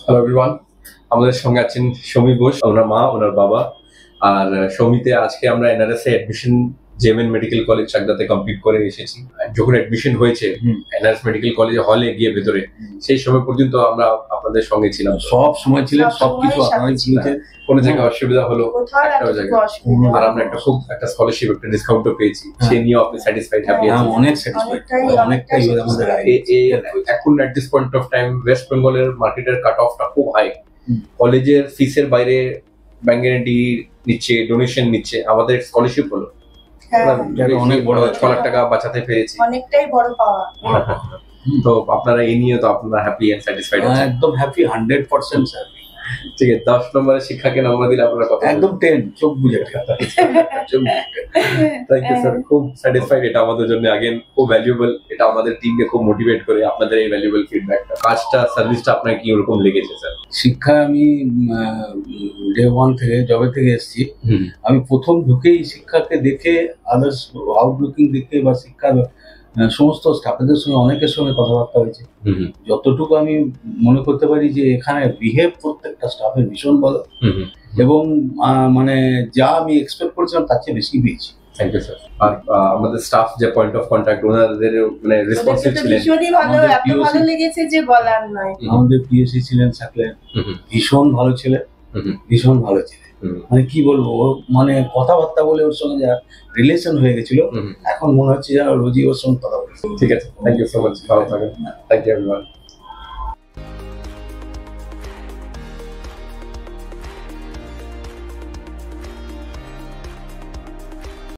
Hello everyone, আমাদের সঙ্গে আছেন সৌমি ঘোষ, ওনার মা, ওনার বাবা। আর সৌমিতে আজকে আমরা এনআরএস এ অ্যাডমিশন জেএমএন মেডিকেল কলেজ চাকদাতে কমপ্লিট করে এসেছি। যখন অ্যাডমিশন হয়েছে এনআরএস মেডিকেল কলেজে হলে গিয়ে ভেতরে, সেই সময় পর্যন্ত আমরা আপনাদের সঙ্গে ছিলাম। সব সময় ছিলেন, সবকিছু আপনারাই বুঝেছেন। কোনো জায়গায় অসুবিধা হলো একটা জায়গায়, আর আমরা একটা স্কলারশিপ, একটা ডিসকাউন্টও পেয়েছি, সে নিয়ে আপনি স্যাটিসফাইড, হ্যাপি আছেন? অনেক স্যাটিসফাইড, অনেকটাই আমাদের এখন at this point of time waste বেঙ্গলের মার্কেটের কাট অফটা খুব হাই। কলেজের ফিসের বাইরে ব্যাংক গ্যারান্টি নিচ্ছে, ডোনেশন নিচ্ছে, আমাদের স্কলারশিপ হলো অনেক বড় 6 লাখ টাকা বাঁচাতে পেরেছি, অনেকটাই বড় পাওয়া। তো আপনারা এই নিয়ে তো আপনারা হ্যাপি এন্ড স্যাটিসফাইড আছেন? একদম হ্যাপি, 100% স্যার। ঠিক আছে, 10 নম্বরের শিক্ষাকে নম্বর দিলে আপনারা কত? একদম 10, চোখ বুঝে। থ্যাংক ইউ স্যার, খুব স্যাটিসফাইড। এটা আমাদের জন্য আগেন খুব ভ্যালুয়েবল, এটা আমাদের টিমকে খুব মোটিভেট করে। আপনাদের এই ভ্যালুয়েবল ফিডব্যাকটা, কাজটা, সার্ভিসটা আপনার কি ওরকম লেগেছে স্যার? শিক্ষা আমি ডে 1 থেকে, জবে থেকে এসেছি, আমি প্রথম ঢুকেই শিক্ষাকে দেখে, আদার্স আউটলুকিং দেখে বা শিক্ষার সমস্ত স্টাফেদের সঙ্গে, অনেকের সঙ্গে কথাবার্তা হয়েছে। যতটুকু আমি মনে করতে পারি যে এখানে বিহেভ প্রত্যেকটা স্টাফের ভীষণ ভালো, এবং মানে যা আমি এক্সপেক্ট করেছিলাম তার চেয়ে বেশি পেয়েছি। Thank you sir. আর আমাদের স্টাফ যে পয়েন্ট অফ কন্টাক্ট, ওনাদের মানে রেসপন্সিভ ছিলেন, ভীষণই ভালো, এত ভালো লেগেছে যে বলার নয়। আমাদের পিএসসি ছিলেন থাকলেন, ভীষণ ভালো ছিলেন, ভীষণ ভালো ছিলেন। মানে কি বলবো, মানে কথাবার্তা বলে ওর সঙ্গে যা রিলেশন হয়ে গেছিল, এখন মনে হচ্ছে যেন রোজই ওর সঙ্গে কথা বলছি। ঠিক আছে, থ্যাংক ইউ সো মাচ, ভালো থাকেন। Thank you everyone.